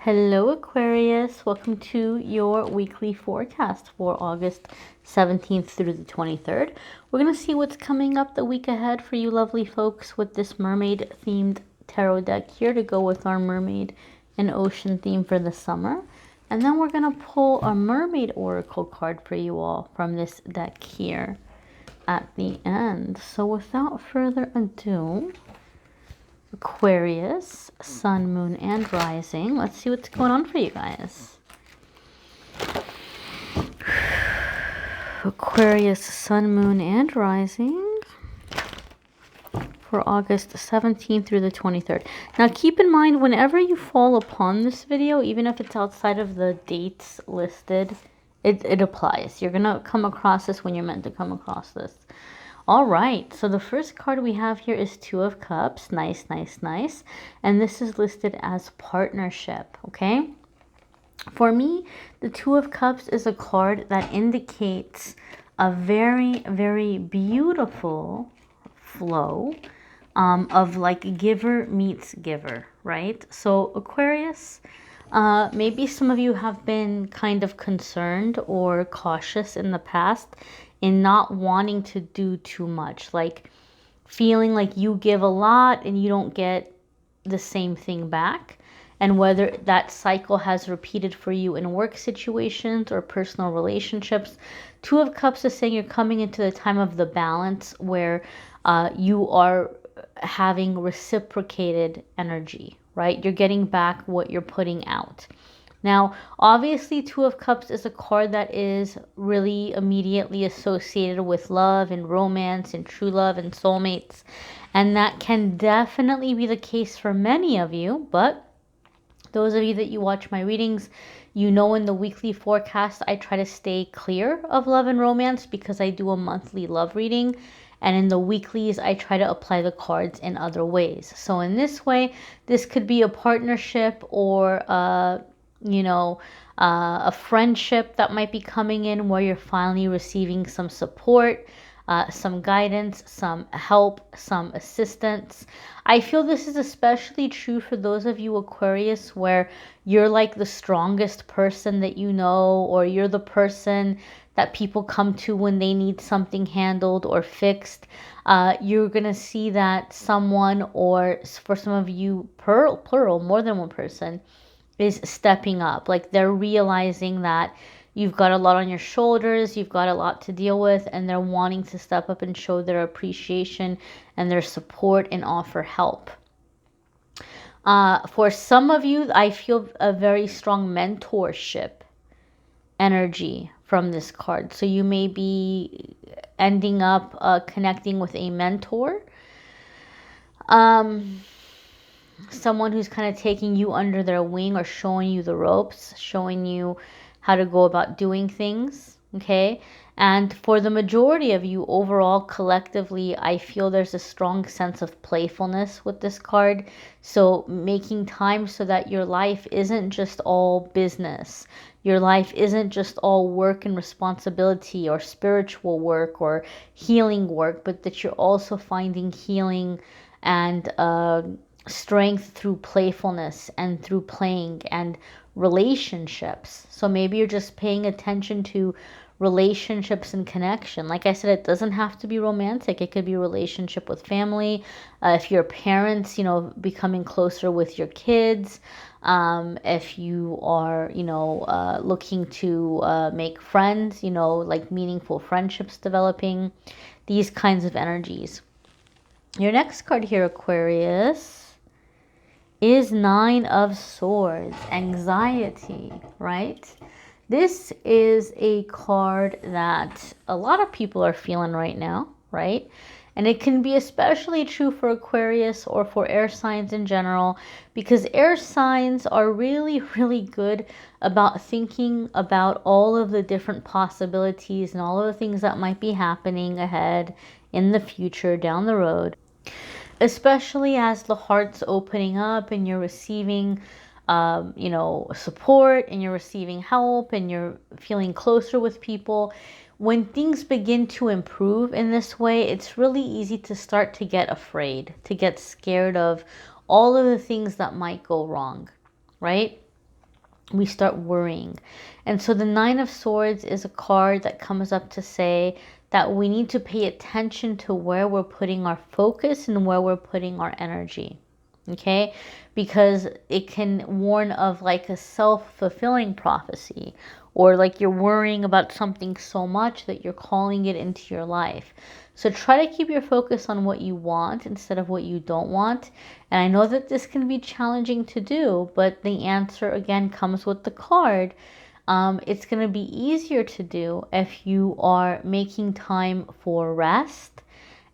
Hello Aquarius, welcome to your weekly forecast for August 17th through the 23rd. We're going to see what's coming up the week ahead for you lovely folks with this mermaid themed tarot deck here to go with our mermaid and ocean theme for the summer. And then we're going to pull a mermaid oracle card for you all from this deck here at the end. So without further ado, Aquarius, Sun, Moon, and Rising. Let's see what's going on for you guys. Aquarius, Sun, Moon, and Rising for August 17th through the 23rd. Now keep in mind, whenever you fall upon this video, even if it's outside of the dates listed, it applies. You're going to come across this when you're meant to come across this. All right, so the first card we have here is Two of Cups. Nice, nice, nice. And this is listed as partnership, okay? For me, the Two of Cups is a card that indicates a very, very beautiful flow of like giver meets giver, right? So Aquarius, maybe some of you have been kind of concerned or cautious in the past in not wanting to do too much, like feeling like you give a lot and you don't get the same thing back, and whether that cycle has repeated for you in work situations or personal relationships. Two of Cups is saying you're coming into the time of the balance where you are having reciprocated energy, right? You're getting back what you're putting out. Now, obviously, Two of Cups is a card that is really immediately associated with love and romance and true love and soulmates. And that can definitely be the case for many of you. But those of you that you watch my readings, you know in the weekly forecast, I try to stay clear of love and romance because I do a monthly love reading. And in the weeklies, I try to apply the cards in other ways. So in this way, this could be a partnership or a friendship that might be coming in where you're finally receiving some support, some guidance, some help, some assistance. I feel this is especially true for those of you Aquarius where you're like the strongest person that you know, or you're the person that people come to when they need something handled or fixed. You're going to see that someone, or for some of you, plural, more than one person, is stepping up. Like they're realizing that you've got a lot on your shoulders, you've got a lot to deal with, and they're wanting to step up and show their appreciation and their support and offer help. For some of you, I feel a very strong mentorship energy from this card. So you may be ending up connecting with a mentor. Someone who's kind of taking you under their wing or showing you the ropes, showing you how to go about doing things, okay? And for the majority of you overall, collectively, I feel there's a strong sense of playfulness with this card. So making time so that your life isn't just all business. Your life isn't just all work and responsibility or spiritual work or healing work, but that you're also finding healing and strength through playfulness and through playing and relationships. So maybe you're just paying attention to relationships and connection. Like I said, it doesn't have to be romantic. It could be a relationship with family. If you're parents, becoming closer with your kids. If you are, looking to make friends, like meaningful friendships developing, these kinds of energies. Your next card here, Aquarius, is Nine of Swords, anxiety, right? This is a card that a lot of people are feeling right now, right? And it can be especially true for Aquarius or for air signs in general, because air signs are really, really good about thinking about all of the different possibilities and all of the things that might be happening ahead in the future down the road. Especially as the heart's opening up and you're receiving, support, and you're receiving help and you're feeling closer with people. When things begin to improve in this way, it's really easy to start to get afraid, to get scared of all of the things that might go wrong, right? we start worrying. And so the Nine of Swords is a card that comes up to say that we need to pay attention to where we're putting our focus and where we're putting our energy. Okay, because it can warn of like a self-fulfilling prophecy, or like you're worrying about something so much that you're calling it into your life. So try to keep your focus on what you want instead of what you don't want. And I know that this can be challenging to do, but the answer again comes with the card. It's going to be easier to do if you are making time for rest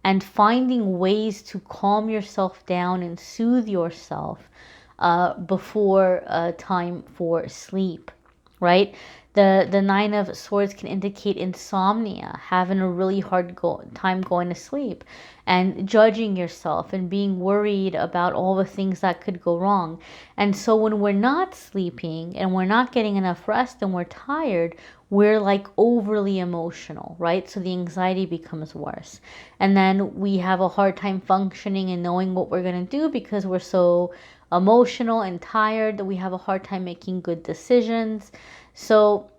and finding ways to calm yourself down and soothe yourself before time for sleep, right? The Nine of Swords can indicate insomnia, having a really hard time going to sleep, and judging yourself and being worried about all the things that could go wrong. And so when we're not sleeping and we're not getting enough rest and we're tired, we're like overly emotional, right? So the anxiety becomes worse. And then we have a hard time functioning and knowing what we're going to do because we're so emotional and tired that we have a hard time making good decisions. So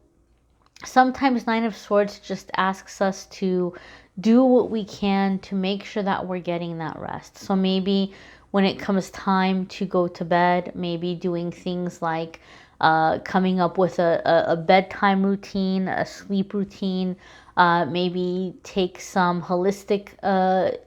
sometimes Nine of Swords just asks us to do what we can to make sure that we're getting that rest. So maybe when it comes time to go to bed, maybe doing things like coming up with a bedtime routine, a sleep routine, maybe take some holistic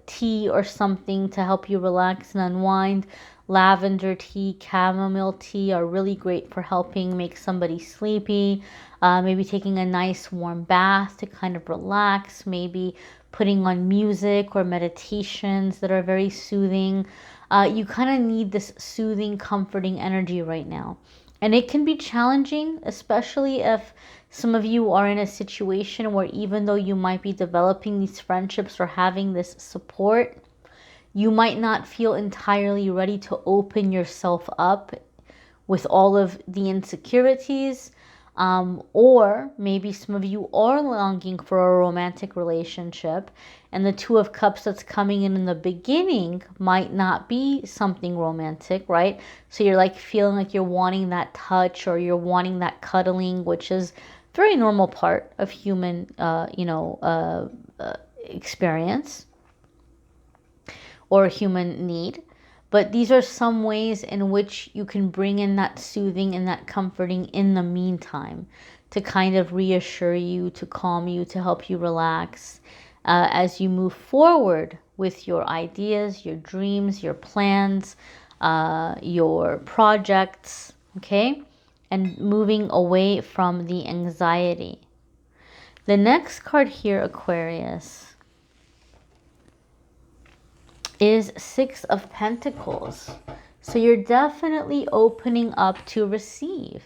tea or something to help you relax and unwind. Lavender tea, chamomile tea are really great for helping make somebody sleepy. Maybe taking a nice warm bath to kind of relax. Maybe putting on music or meditations that are very soothing. You kind of need this soothing, comforting energy right now. And it can be challenging, especially if some of you are in a situation where even though you might be developing these friendships or having this support, you might not feel entirely ready to open yourself up with all of the insecurities. Or maybe some of you are longing for a romantic relationship, and the Two of Cups that's coming in the beginning might not be something romantic, right? So you're like feeling like you're wanting that touch or you're wanting that cuddling, which is very normal part of human, experience or human need. But these are some ways in which you can bring in that soothing and that comforting in the meantime to kind of reassure you, to calm you, to help you relax as you move forward with your ideas, your dreams, your plans, your projects, okay? And moving away from the anxiety. The next card here, Aquarius, is Six of Pentacles. So you're definitely opening up to receive.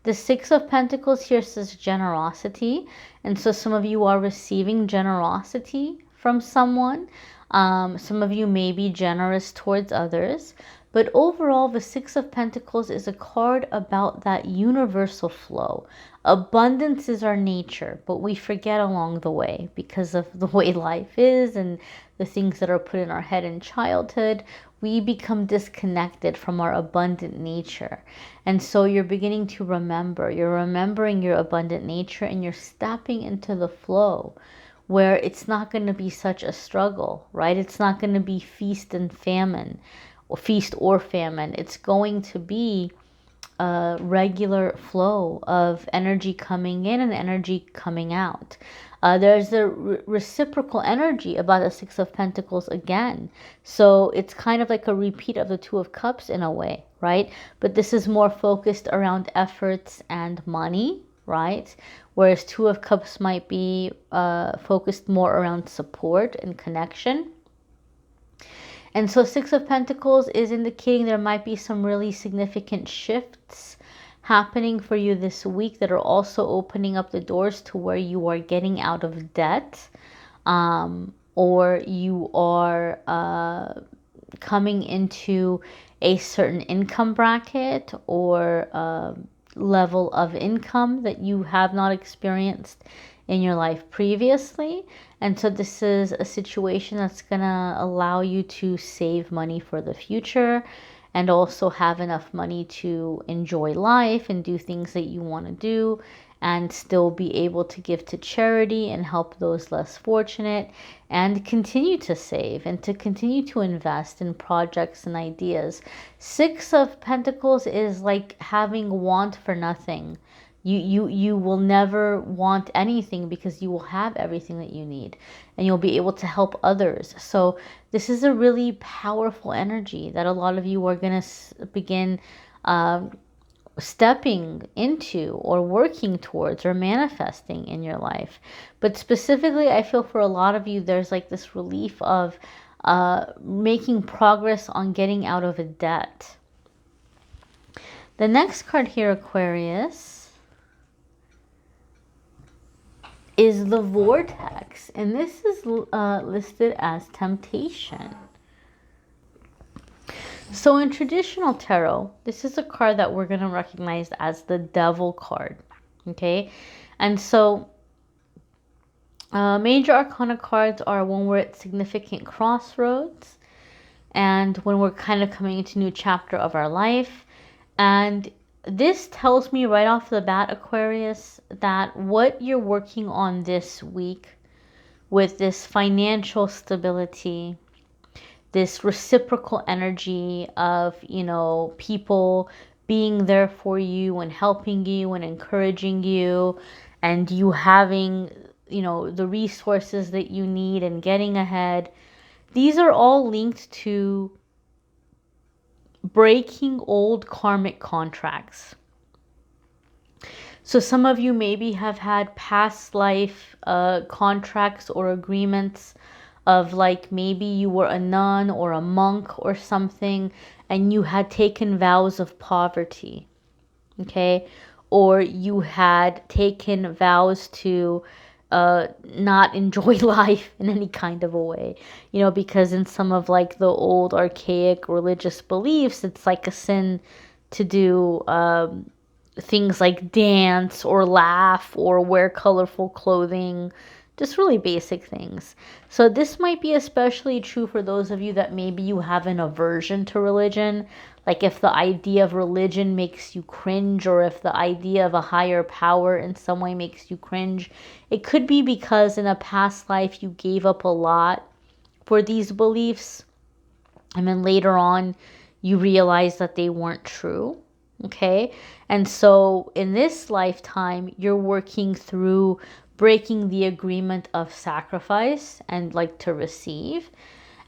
The Six of Pentacles here says generosity. And so some of you are receiving generosity from someone. Some of you may be generous towards others. But overall, the Six of Pentacles is a card about that universal flow. Abundance is our nature, but we forget along the way because of the way life is and the things that are put in our head in childhood. We become disconnected from our abundant nature. And so you're beginning to remember. You're remembering your abundant nature and you're stepping into the flow where it's not going to be such a struggle, right? It's not going to be feast and famine, or feast or famine. It's going to be a regular flow of energy coming in and energy coming out. There's a reciprocal energy about the Six of Pentacles again. So it's kind of like a repeat of the Two of Cups in a way, right? But this is more focused around efforts and money, right? Whereas Two of Cups might be focused more around support and connection. And so Six of Pentacles is indicating there might be some really significant shifts happening for you this week that are also opening up the doors to where you are getting out of debt, or you are coming into a certain income bracket or level of income that you have not experienced in your life previously. And so this is a situation that's going to allow you to save money for the future and also have enough money to enjoy life and do things that you want to do, and still be able to give to charity and help those less fortunate, and continue to save and to continue to invest in projects and ideas. Six of Pentacles is like having want for nothing. You will never want anything because you will have everything that you need, and you'll be able to help others. So this is a really powerful energy that a lot of you are going to begin stepping into or working towards or manifesting in your life. But specifically, I feel for a lot of you, there's like this relief of making progress on getting out of a debt. The next card here, Aquarius, is the Vortex, and this is listed as temptation. So in traditional tarot, this is a card that we're going to recognize as the Devil card, okay? And so major arcana cards are when we're at significant crossroads and when we're kind of coming into a new chapter of our life. And this tells me right off the bat, Aquarius, that what you're working on this week with this financial stability, this reciprocal energy of, you know, people being there for you and helping you and encouraging you, and you having, you know, the resources that you need and getting ahead. These are all linked to breaking old karmic contracts. So some of you maybe have had past life contracts or agreements of, like, maybe you were a nun or a monk or something and you had taken vows of poverty, okay? Or you had taken vows to not enjoy life in any kind of a way, you know, because in some of like the old archaic religious beliefs, it's like a sin to do things like dance or laugh or wear colorful clothing, just really basic things. So this might be especially true for those of you that maybe you have an aversion to religion. Like if the idea of religion makes you cringe, or if the idea of a higher power in some way makes you cringe, it could be because in a past life you gave up a lot for these beliefs, and then later on you realize that they weren't true. Okay? And so in this lifetime, you're working through breaking the agreement of sacrifice and like to receive.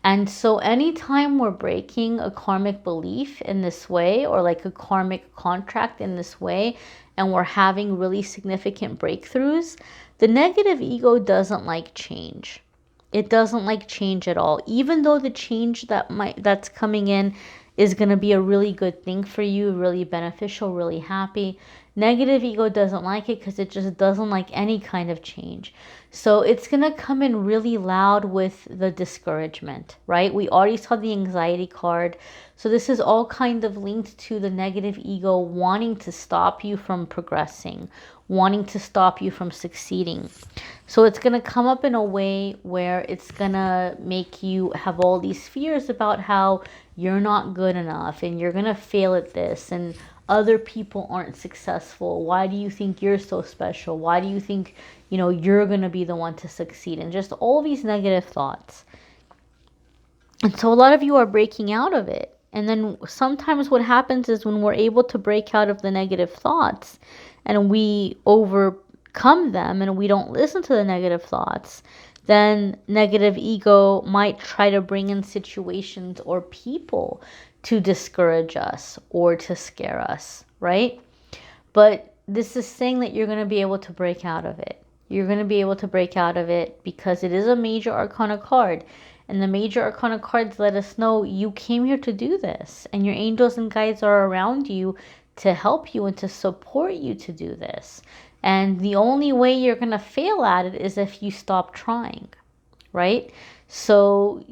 And so anytime we're breaking a karmic belief in this way, or like a karmic contract in this way, and we're having really significant breakthroughs, the negative ego doesn't like change. It doesn't like change at all. Even though the change that's coming in is going to be a really good thing for you, really beneficial, really happy, negative ego doesn't like it because it just doesn't like any kind of change. So it's going to come in really loud with the discouragement, right? We already saw the anxiety card. So this is all kind of linked to the negative ego wanting to stop you from progressing, wanting to stop you from succeeding. So it's going to come up in a way where it's going to make you have all these fears about how you're not good enough and you're going to fail at this, and other people aren't successful. Why do you think you're so special? Why do you think, you know, you're going to be the one to succeed? And just all these negative thoughts. And so a lot of you are breaking out of it. And then sometimes what happens is when we're able to break out of the negative thoughts and we overcome them and we don't listen to the negative thoughts, then negative ego might try to bring in situations or people to discourage us or to scare us, right? But this is saying that you're going to be able to break out of it. You're going to be able to break out of it because it is a major arcana card. And the major arcana cards let us know you came here to do this. And your angels and guides are around you to help you and to support you to do this. And the only way you're going to fail at it is if you stop trying, right? So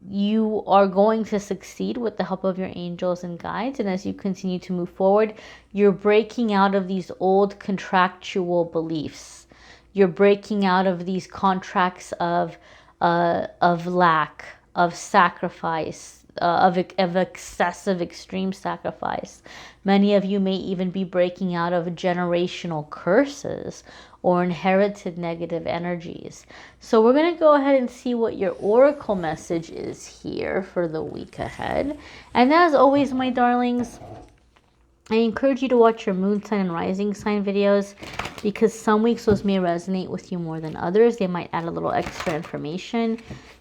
you are going to succeed with the help of your angels and guides. And as you continue to move forward, you're breaking out of these old contractual beliefs. You're breaking out of these contracts of lack, of sacrifice, of excessive extreme sacrifice. Many of you may even be breaking out of generational curses or inherited negative energies. So we're going to go ahead and see what your oracle message is here for the week ahead. And as always, my darlings, I encourage you to watch your moon sign and rising sign videos, because some weeks those may resonate with you more than others. They might add a little extra information.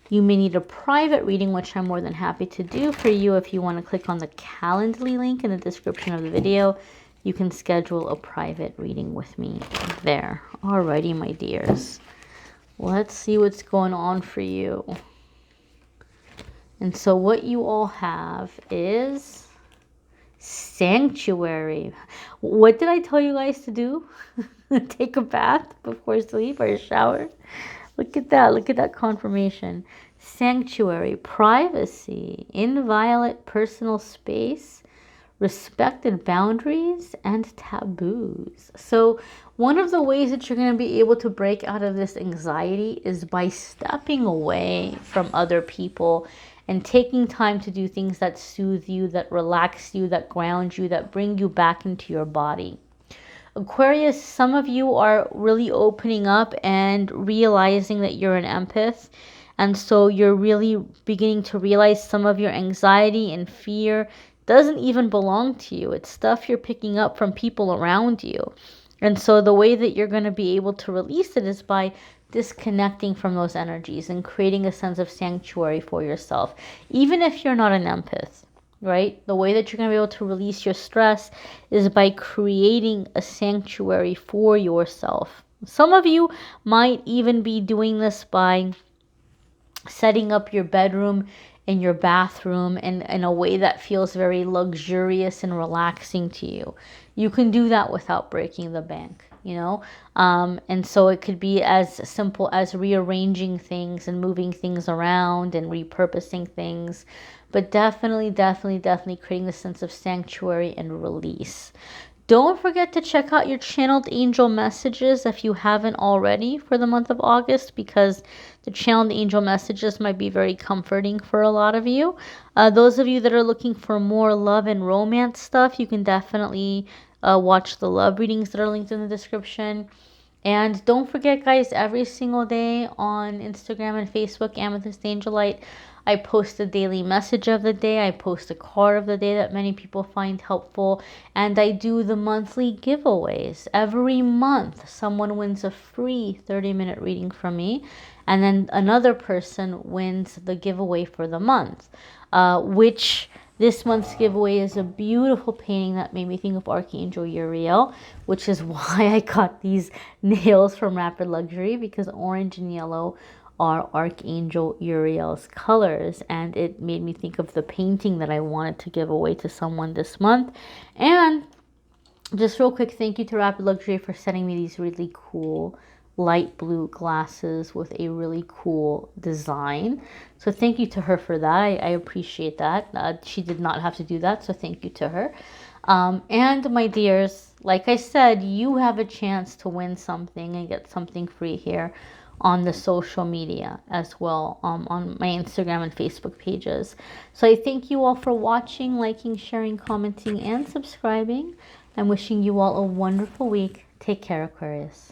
You may need a private reading, which I'm more than happy to do for you. If you want to click on the Calendly link in the description of the video, you can schedule a private reading with me there. Alrighty, my dears. Let's see what's going on for you. And so what you all have is Sanctuary. What did I tell you guys to do? Take a bath before sleep or a shower? Look at that. Look at that confirmation. Sanctuary, privacy, inviolate personal space, respected boundaries, and taboos. So one of the ways that you're going to be able to break out of this anxiety is by stepping away from other people and taking time to do things that soothe you, that relax you, that ground you, that bring you back into your body. Aquarius, some of you are really opening up and realizing that you're an empath. And so you're really beginning to realize some of your anxiety and fear doesn't even belong to you. It's stuff you're picking up from people around you. And so the way that you're going to be able to release it is by disconnecting from those energies and creating a sense of sanctuary for yourself, even if you're not an empath, right? The way that you're going to be able to release your stress is by creating a sanctuary for yourself. Some of you might even be doing this by setting up your bedroom and your bathroom in a way that feels very luxurious and relaxing to you. You can do that without breaking the bank, you know? And so it could be as simple as rearranging things and moving things around and repurposing things. But definitely creating a sense of sanctuary and release. Don't forget to check out your channeled angel messages if you haven't already for the month of August, because the channeled angel messages might be very comforting for a lot of you. Those of you that are looking for more love and romance stuff, you can definitely watch the love readings that are linked in the description. And don't forget, guys, every single day on Instagram and Facebook, Amethyst Angellight, I post a daily message of the day. I post a card of the day that many people find helpful. And I do the monthly giveaways. Every month, someone wins a free 30-minute reading from me. And then another person wins the giveaway for the month, which this month's giveaway is a beautiful painting that made me think of Archangel Uriel, which is why I got these nails from Rapid Luxury, because orange and yellow are Archangel Uriel's colors, and it made me think of the painting that I wanted to give away to someone this month. And just real quick, thank you to Rapid Luxury for sending me these really cool light blue glasses with a really cool design. So thank you to her for that. I appreciate that. She did not have to do that, so thank you to her. And my dears, like I said, you have a chance to win something and get something free here on the social media as well, on my Instagram and Facebook pages. So I thank you all for watching, liking, sharing, commenting, and subscribing. I'm wishing you all a wonderful week. Take care, Aquarius.